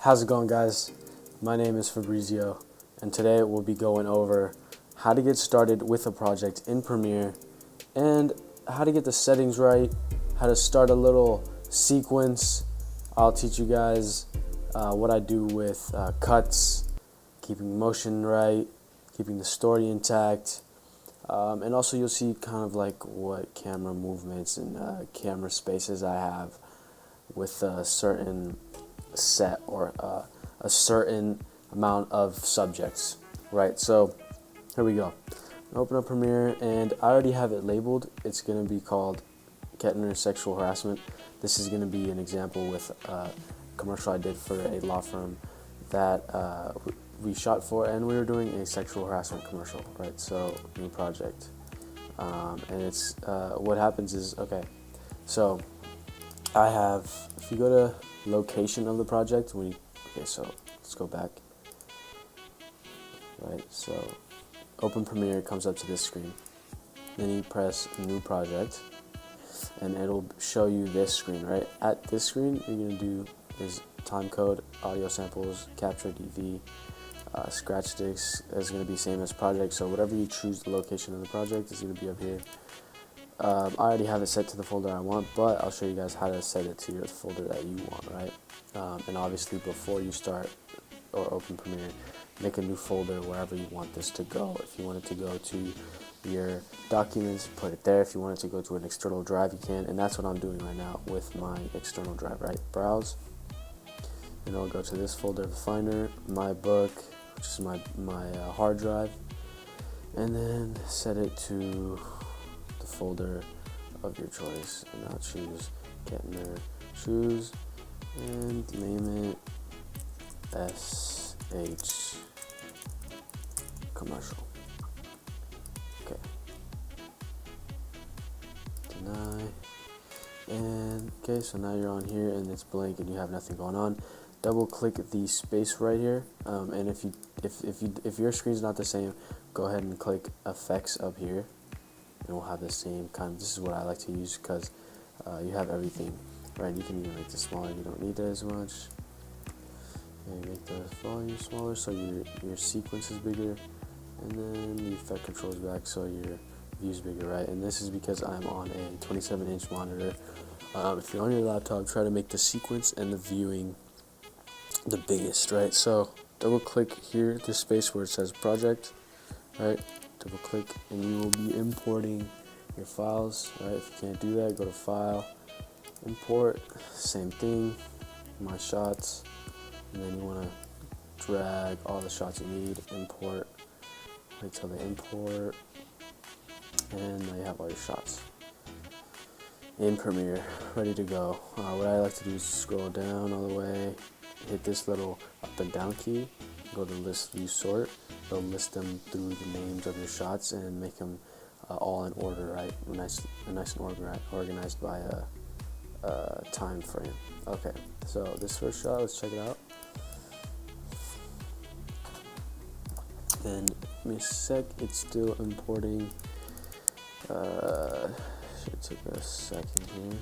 How's it going, guys? My name is Fabrizio, and today we'll be going over how to get started with a project in Premiere and how to get the settings right, how to start a little sequence. I'll teach you guys what I do with cuts, keeping motion right, keeping the story intact, and also you'll see kind of like what camera movements and camera spaces I have with a certain set or a certain amount of subjects, right? So here we go. Open up Premiere, and I already have it labeled. It's going to be called Kettner Sexual Harassment. This is going to be an example with a commercial I did for a law firm that we shot for, and we were doing a sexual harassment commercial, right? So new project, and it's what happens is, okay, so I have, if you go to location of the project, okay, so let's go back, right? So open Premiere, comes up to this screen, then you press new project, and it'll show you this screen, right? At this screen, you're gonna do is time code, audio samples, capture DV, scratch sticks is gonna be same as project. So whatever you choose, the location of the project is gonna be up here. I already have it set to the folder I want, but I'll show you guys how to set it to your folder that you want, right? And obviously before you start or open Premiere, make a new folder wherever you want this to go. If you want it to go to your documents, put it there. If you want it to go to an external drive, you can, and that's what I'm doing right now with my external drive, right? Browse, and I'll go to this folder, Finder, My Book, which is my hard drive, and then set it to folder of your choice, and I'll choose Kettner Shoes and name it SH Commercial. Okay, deny, and okay, so now you're on here and it's blank and you have nothing going on. Double click the space right here, and if your screen's not the same, go ahead and click effects up here, and we'll have the same kind of, this is what I like to use because you have everything, right? You can even make this smaller, you don't need it as much. And make the volume smaller so your sequence is bigger, and then the effect controls back so your view's bigger, right? And this is because I'm on a 27-inch monitor. If you're on your laptop, try to make the sequence and the viewing the biggest, right? So double click here, this space where it says project, right? Double click and you will be importing your files, right? If you can't do that, go to file, import, same thing, my shots, and then you want to drag all the shots you need, import, wait till they import, and now you have all your shots in Premiere, ready to go. What I like to do is scroll down all the way, hit this little up and down key, go to list view sort. They'll list them through the names of your shots and make them all in order, right? Nice and organized by a time frame. Okay, so this first shot, let's check it out. And give me a sec, it's still importing. Should take a second here.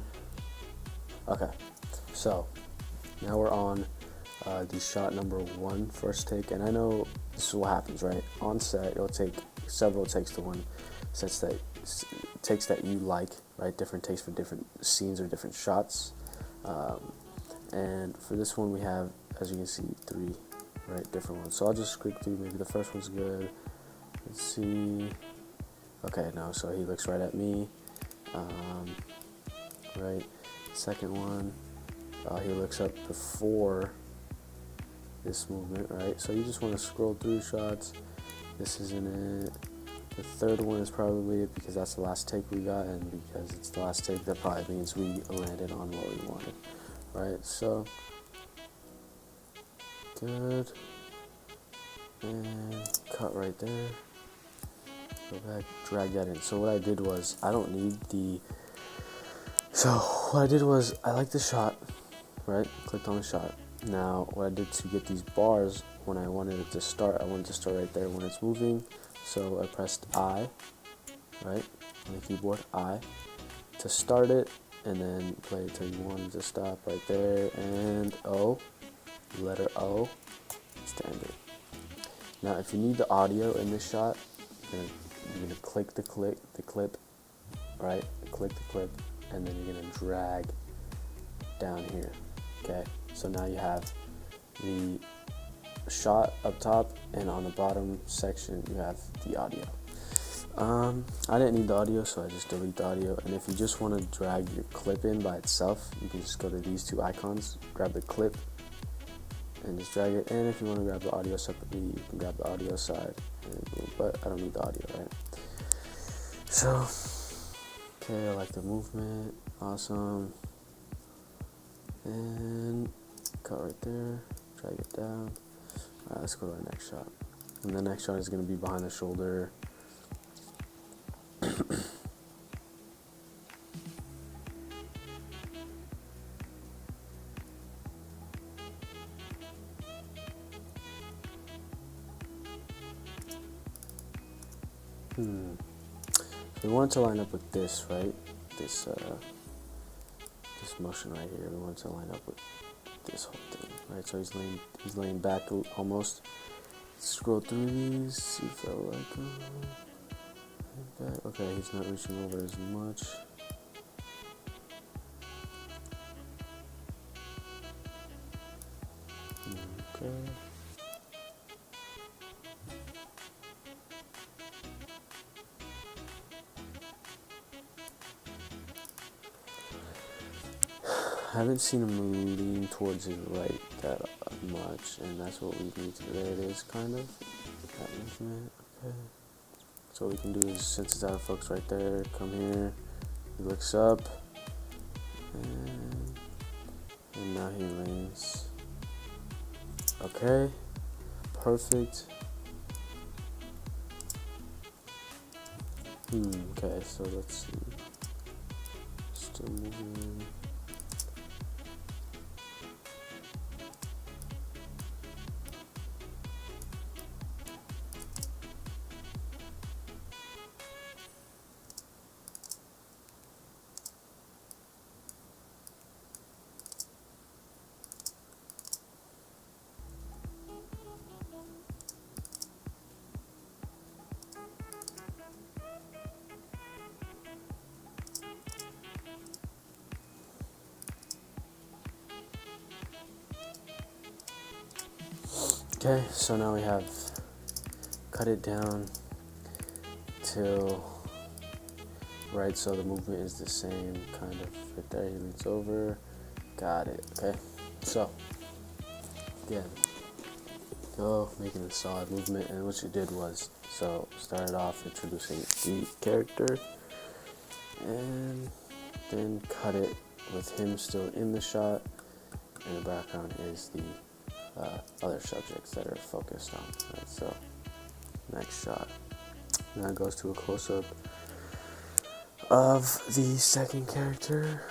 Okay, so now we're on the shot number 1, first take, and I know this is what happens, right? On set, it'll take several takes to one takes that you like, right? Different takes for different scenes or different shots. And for this one, we have, as you can see, 3, right, different ones. So I'll just click through. Maybe the first one's good. Let's see. Okay, no, so he looks right at me. Right. Second one, he looks up before this movement, right? So you just want to scroll through shots. This isn't it. The third one is probably it because that's the last take we got, and because it's the last take, that probably means we landed on what we wanted, right? So good, and cut right there. Go back, drag that in. So what I did was, I don't need the. So what I did was, I like the shot, right? Clicked on the shot. Now, what I did to get these bars, when I wanted it to start, I wanted to start right there when it's moving. So I pressed I, right, on the keyboard, I, to start it, and then play it till you want it to stop right there, and O, letter O, standard. Now, if you need the audio in this shot, you're gonna click the clip, right? Click the clip, and then you're gonna drag down here. Okay, so now you have the shot up top, and on the bottom section you have the audio. I didn't need the audio, so I just delete the audio. And if you just want to drag your clip in by itself, you can just go to these two icons, grab the clip, and just drag it. And if you want to grab the audio separately, you can grab the audio side. But I don't need the audio, right? So, okay, I like the movement. Awesome. And cut right there. Drag it down. Alright, let's go to our next shot. And the next shot is going to be behind the shoulder. So we want it to line up with this, right? This motion right here. We want it to line up with this whole thing, right? So he's laying back almost. Scroll through these, see if I like him. Back. Okay, he's not reaching over as much. Okay. I haven't seen him lean towards his right that much, and that's what we need to do. There it is, kind of. That movement, okay. So what we can do is, since it's out of focus right there, come here, he looks up, and now he leans. Okay, perfect. Okay, so let's see. Still moving. Okay, so now we have cut it down till right, so the movement is the same, kind of right there. He leans over, got it. Okay, so again, go making a solid movement, and what you did was, so started off introducing the character, and then cut it with him still in the shot, and the background is the other subjects that are focused on, right? So next shot, and that goes to a close-up of the second character.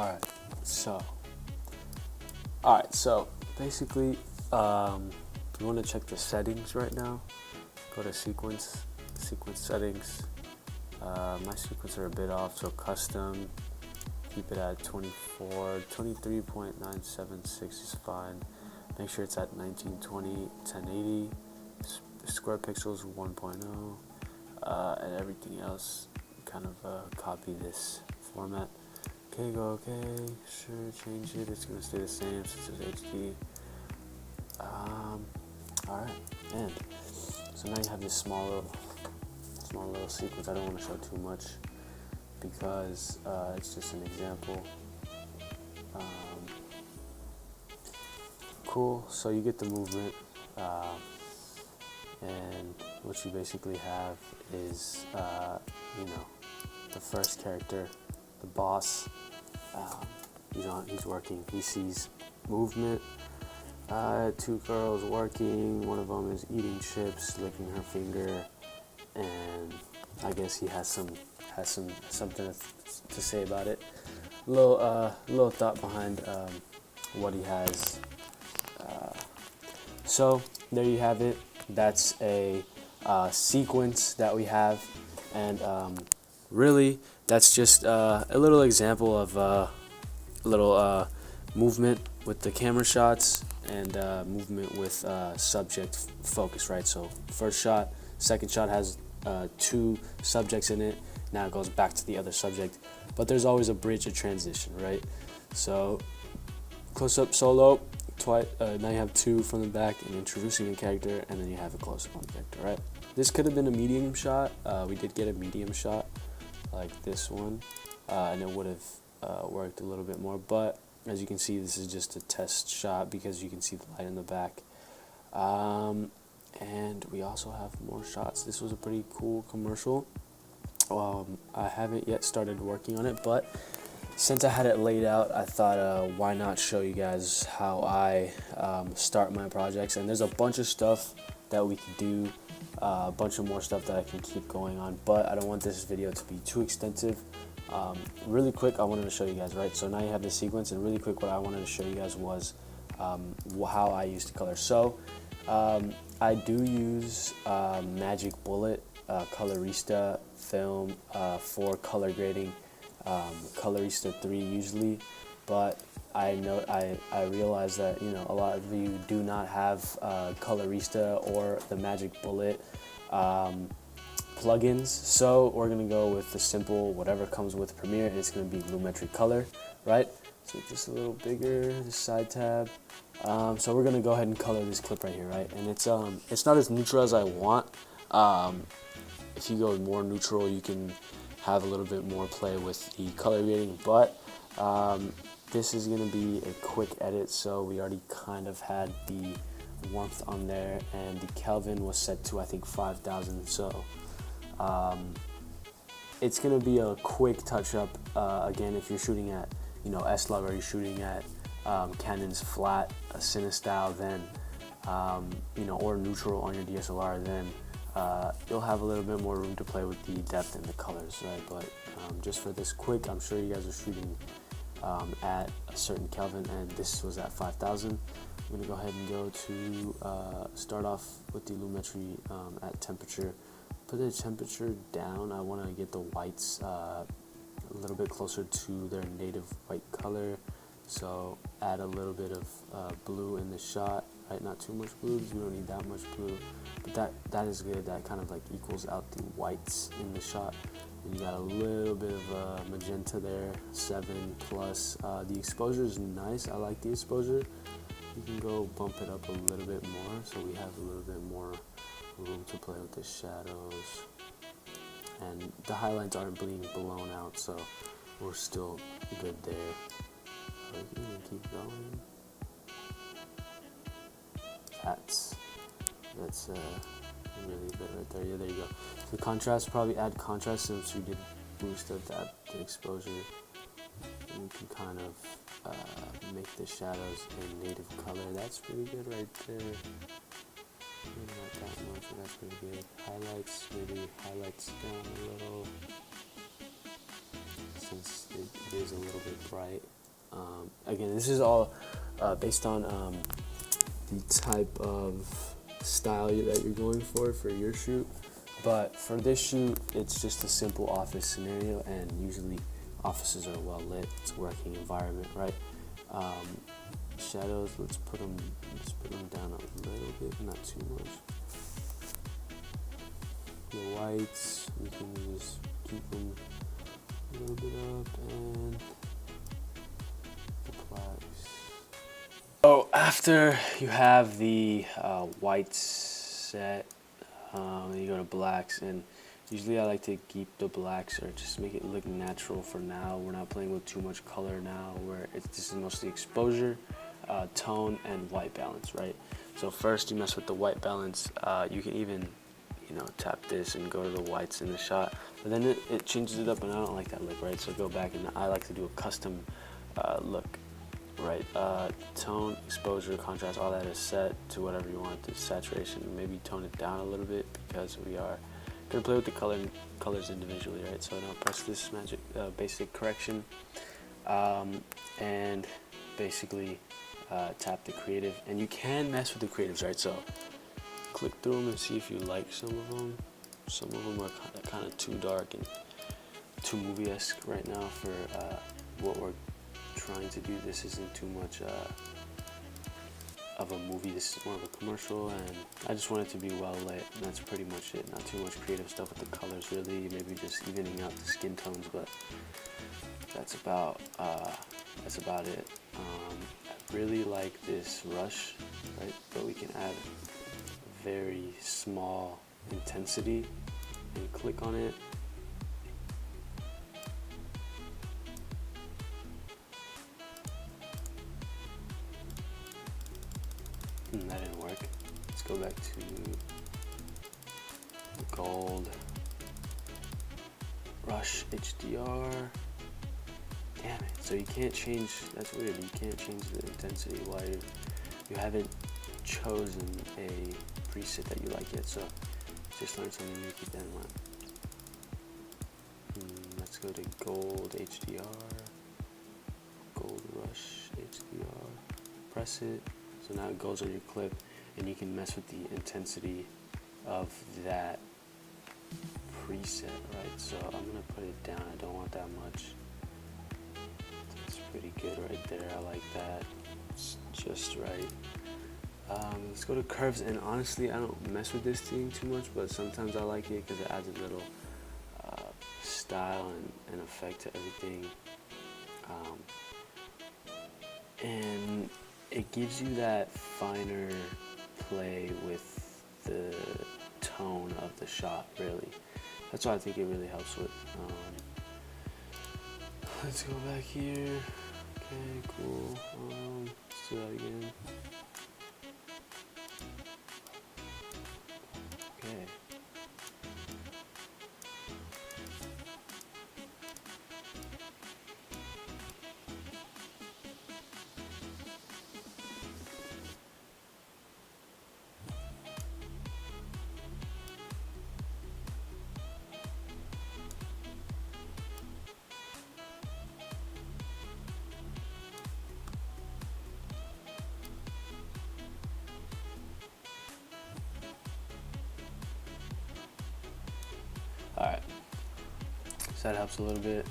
Alright, so basically, you want to check the settings right now. Go to sequence settings. My sequence are a bit off, so custom, keep it at 23.976 is fine. Make sure it's at 1920, 1080, square pixels 1.0, and everything else, kind of copy this format. Okay, go okay, sure, change it, it's going to stay the same since it's HD. Alright, and so now you have this small little sequence. I don't want to show too much because it's just an example. Cool, so you get the movement, and what you basically have is, the first character, the boss. He's working. He sees movement. Two girls working. One of them is eating chips, licking her finger, and I guess he has something to say about it. Little thought behind what he has. So there you have it. That's a sequence that we have, and really, that's just a little example of a little movement with the camera shots and movement with subject focus, right? So first shot, second shot has two subjects in it. Now it goes back to the other subject, but there's always a bridge, a transition, right? So close-up solo, now you have two from the back and introducing a character, and then you have a close-up on the character, right? This could have been a medium shot. We did get a medium shot like this one, and it would have worked a little bit more, but as you can see, this is just a test shot because you can see the light in the back. And we also have more shots. This was a pretty cool commercial. I haven't yet started working on it, but since I had it laid out, I thought why not show you guys how I start my projects. And there's a bunch of stuff that we can do, a bunch of more stuff that I can keep going on, but I don't want this video to be too extensive. Really quick, I wanted to show you guys, right? So now you have the sequence, and really quick, what I wanted to show you guys was how I used to color. So I do use Magic Bullet Colorista film for color grading, Colorista 3 usually, but I realize that a lot of you do not have Colorista or the Magic Bullet plugins, so we're gonna go with the simple whatever comes with Premiere, and it's gonna be Lumetri Color, right? So just a little bigger, the side tab. So we're gonna go ahead and color this clip right here, right? And it's not as neutral as I want. If you go more neutral, you can have a little bit more play with the color grading, but this is gonna be a quick edit. So we already kind of had the warmth on there, and the Kelvin was set to I think 5,000. So it's gonna be a quick touch up. Again, if you're shooting at S-Log, or you're shooting at Canon's flat, a Cinestyle, then or neutral on your DSLR, then you'll have a little bit more room to play with the depth and the colors, right? But just for this quick, I'm sure you guys are shooting at a certain Kelvin, and this was at 5,000. I'm gonna go ahead and go to start off with the Lumetri at temperature. Put the temperature down. I want to get the whites a little bit closer to their native white color, so add a little bit of blue in the shot, right? Not too much blue because we don't need that much blue, but that is good. That kind of like equals out the whites in the shot. And you got a little bit of magenta there, 7 plus. The exposure is nice. I like the exposure. You can go bump it up a little bit more, so we have a little bit more room to play with the shadows, and the highlights aren't being blown out, so we're still good there. So you can keep going. That's really good right there. Yeah, there you go. The contrast, probably add contrast since we did boost up the exposure. And you can kind of make the shadows a native color. That's pretty good right there. Maybe not that much, but that's pretty good. Highlights, maybe highlights down a little. since it is a little bit bright. Again, this is all based on the type of style that you're going for your shoot. But for this shoot, it's just a simple office scenario, and usually offices are well lit. It's a working environment, right? Shadows, let's put them down a little bit, not too much. The whites, we can just keep them a little bit up, and the blacks. So after you have the whites set, then you go to blacks, and usually I like to keep the blacks or just make it look natural for now. We're not playing with too much color now, where this is mostly exposure, tone, and white balance, right? So first you mess with the white balance. You can even, tap this and go to the whites in the shot, but then it changes it up, and I don't like that look, right? So go back, and I like to do a custom look, right? Tone, exposure, contrast, all that is set to whatever you want. The saturation, maybe tone it down a little bit, because we are gonna play with the colors individually, right? So now press this basic correction, and basically tap the creative, and you can mess with the creatives, right? So click through them and see if you like some of them. Some of them are kind of too dark and too movie-esque right now for what we're trying to do. This isn't too much of a movie. This is more of a commercial, and I just want it to be well lit, and that's pretty much it. Not too much creative stuff with the colors, really. Maybe just evening out the skin tones, but that's about it. I really like this rush, right? But we can add very small intensity and click on it. That didn't work. Let's go back to the gold rush HDR. Damn it. So you can't change, that's weird, you can't change the intensity while you haven't chosen a preset that you like yet. So just learn something new, keep that in mind. Let's go to gold HDR, gold rush HDR, press it. So now it goes on your clip, and you can mess with the intensity of that preset, right? So I'm gonna put it down. I don't want that much. That's pretty good right there. I like that. It's just right. Let's go to curves, and honestly, I don't mess with this thing too much, but sometimes I like it because it adds a little style and effect to everything. And it gives you that finer play with the tone of the shot, really. That's what I think it really helps with. Let's go back here. Okay, cool. Let's do that again. Okay. Alright, so that helps a little bit.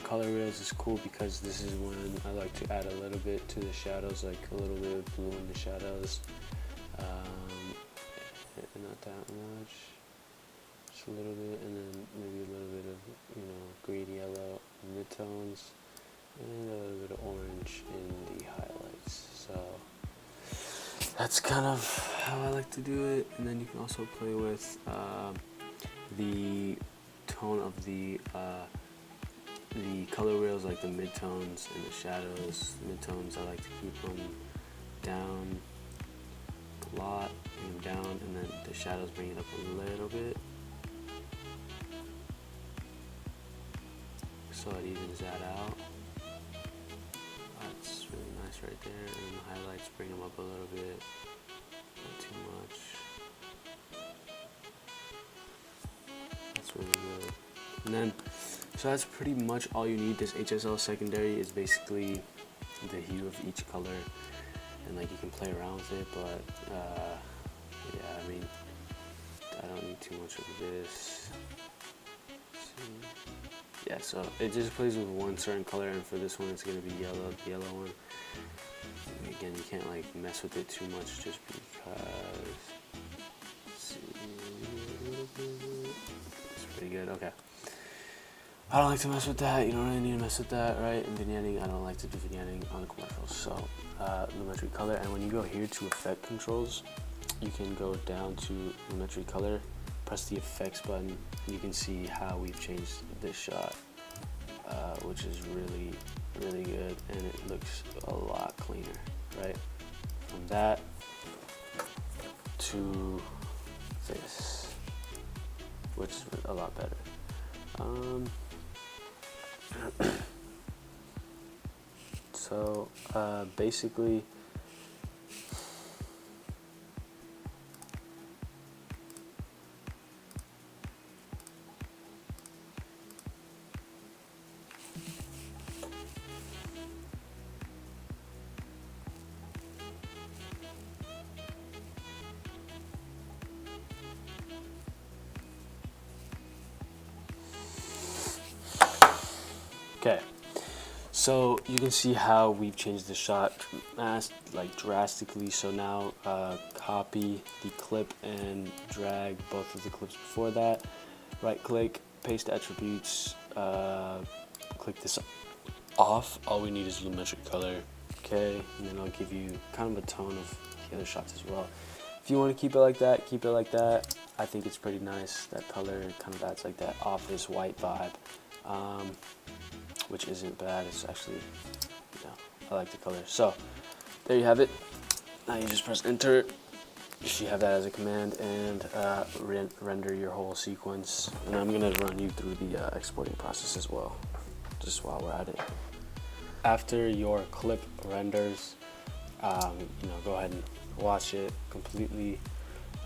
Color wheels is cool because this is when I like to add a little bit to the shadows, like a little bit of blue in the shadows. Not that much, just a little bit, and then maybe a little bit of green, yellow midtones, and a little bit of orange in the highlights. So that's kind of how I like to do it. And then you can also play with the tone of the color wheels, like the midtones and the shadows. Midtones, I like to keep them down a lot, bring them down, and then the shadows bring it up a little bit, so it evens that out. That's really nice right there. And the highlights, bring them up a little bit, not too much. That's really good. And then So that's pretty much all you need. This HSL secondary is basically the hue of each color, and like you can play around with it, but yeah, I mean, I don't need too much of this. Yeah, so it just plays with one certain color, and for this one it's going to be yellow, the yellow one. And again, you can't like mess with it too much just because. Let's see. It's pretty good. Okay. I don't like to mess with that. You don't really need to mess with that, right? And vignetting, I don't like to do vignetting on the commercials. So, lumetri color, and when you go here to effect controls, you can go down to lumetri color, press the effects button, and you can see how we've changed this shot, which is really, really good, and it looks a lot cleaner, right? From that to this, which is a lot better. So basically, okay, so you can see how we've changed the shot like drastically. So now copy the clip and drag both of the clips before that. Right click, paste attributes, click this off. All we need is lumetri color, okay, and then I'll give you kind of a tone of the other shots as well. If you want to keep it like that, keep it like that. I think it's pretty nice. That color kind of adds like that office white vibe, which isn't bad. It's actually, you know, I like the color. So there you have it. Now you just press enter if you have that as a command, and render your whole sequence. And I'm gonna run you through the exporting process as well, just while we're at it. After your clip renders, you know, go ahead and watch it completely.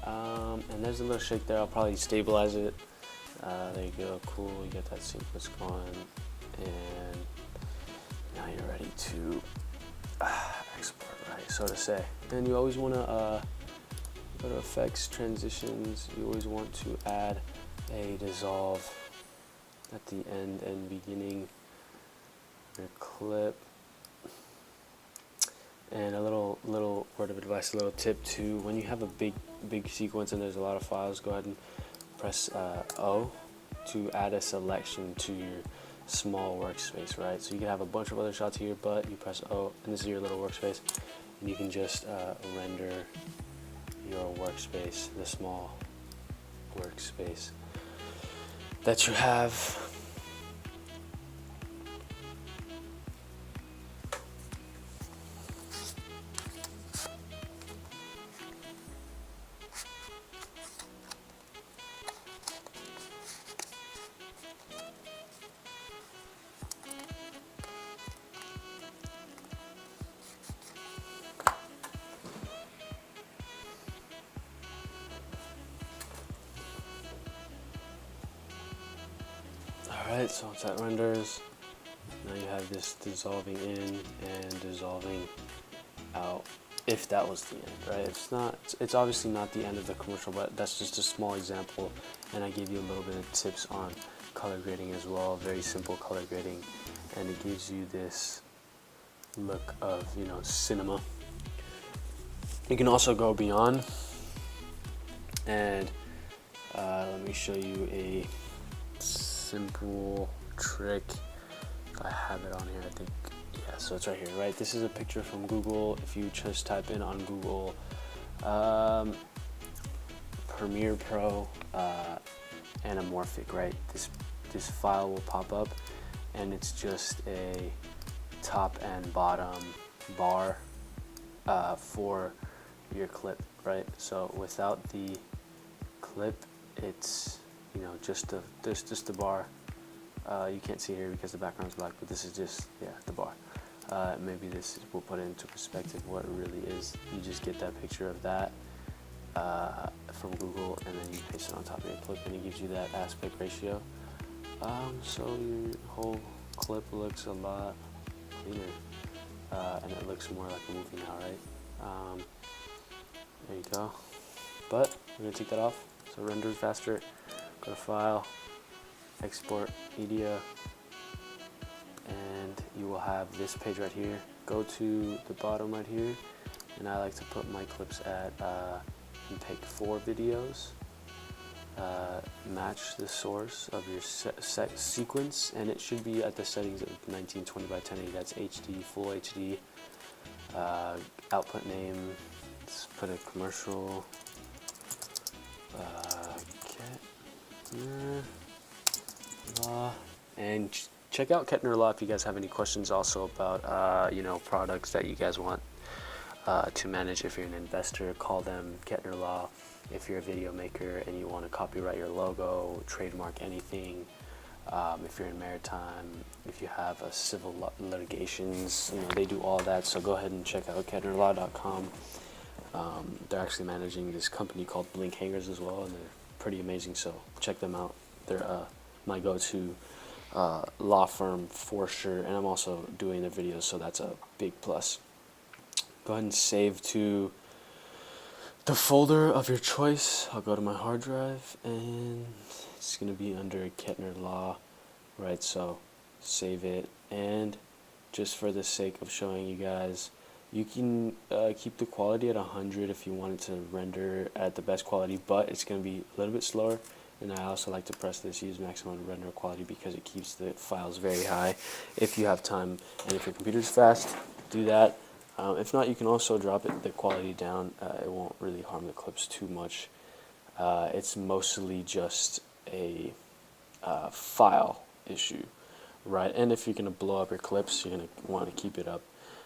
And there's a little shake there. I'll probably stabilize it. There you go. Cool. You get that sequence going, and now you're ready to export, right? So to say. And you always want to go to effects, transitions. You always want to add a dissolve at the end and beginning of your clip. And a little word of advice, a little tip too: when you have a big sequence and there's a lot of files, go ahead and press O to add a selection to your small workspace, right? So you can have a bunch of other shots here, but you press O, and this is your little workspace, and you can just render your workspace, the small workspace that you have. Alright, so once that renders, now you have this dissolving in and dissolving out, if that was the end, right? If it's not, it's obviously not the end of the commercial, but that's just a small example, and I gave you a little bit of tips on color grading as well, very simple color grading, and it gives you this look of, you know, cinema. You can also go beyond, and let me show you a simple trick. I have it on here, I think. Yeah, so it's right here, right? This is a picture from Google. If you just type in on Google Premiere Pro anamorphic, right? This file will pop up, and it's just a top and bottom bar for your clip, right? So without the clip, it's, you know, there's just the bar. You can't see here because the background's black, but this is just, yeah, the bar. Maybe this will put it into perspective what it really is. You just get that picture of that from Google, and then you paste it on top of your clip, and it gives you that aspect ratio. So your whole clip looks a lot cleaner, and it looks more like a movie now, right? There you go. But we're gonna take that off so it renders faster. Go to File, Export Media, and you will have this page right here. Go to the bottom right here, and I like to put my clips at MPEG 4 videos. Match the source of your sequence, and it should be at the settings of 1920 by 1080. That's HD, full HD. Output name, let's put a commercial. Kettner Law, and check out Kettner Law if you guys have any questions also about products that you guys want to manage. If you're an investor, call them Kettner Law. If you're a video maker and you want to copyright your logo, trademark anything, if you're in maritime, if you have a civil litigations, they do all that. So go ahead and check out kettnerlaw.com. They're actually managing this company called Blink Hangers as well, and they're pretty amazing. So check them out. They're my go-to law firm for sure, and I'm also doing their videos, so that's a big plus. Go ahead and save to the folder of your choice. I'll go to my hard drive, and it's going to be under Kettner Law, right? So save it, and just for the sake of showing you guys, you can keep the quality at 100 if you wanted to render at the best quality, but it's going to be a little bit slower. And I also like to press this, use maximum render quality, because it keeps the files very high if you have time. And if your computer's fast, do that. If not, you can also drop the quality down. It won't really harm the clips too much. It's mostly just a file issue, right? And if you're going to blow up your clips, you're going to want to keep it up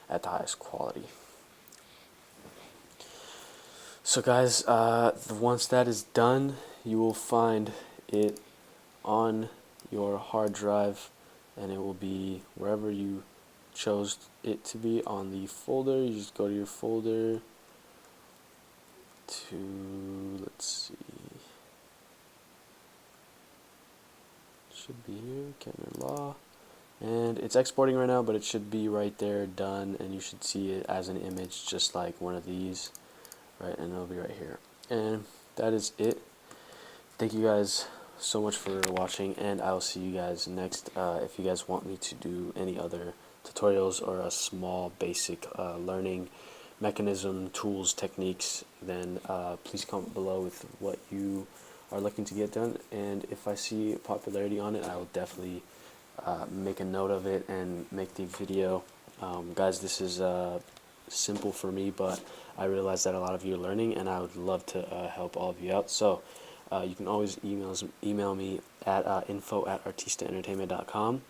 at the highest quality. So guys, once that is done, you will find it on your hard drive, and it will be wherever you chose it to be on the folder. You just go to your folder to, let's see, should be here, Kettner Law, and it's exporting right now, but it should be right there, done, and you should see it as an image just like one of these, right? And it'll be right here. And that is it. Thank you guys so much for watching, and I will see you guys next. If you guys want me to do any other tutorials or a small basic learning mechanism, tools, techniques, then please comment below with what you are looking to get done, and if I see popularity on it, I will definitely make a note of it and make the video. Guys, this is simple for me, but I realize that a lot of you are learning, and I would love to help all of you out. So you can always email me at info@artistaentertainment.com.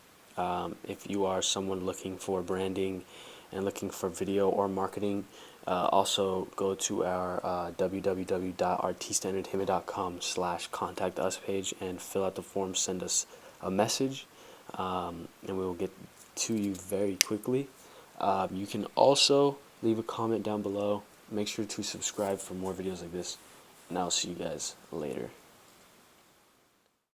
If you are someone looking for branding and looking for video or marketing, also go to our www.artistaentertainment.com/contact us page and fill out the form, send us a message, and we will get to you very quickly. You can also leave a comment down below. Make sure to subscribe for more videos like this, and I'll see you guys later.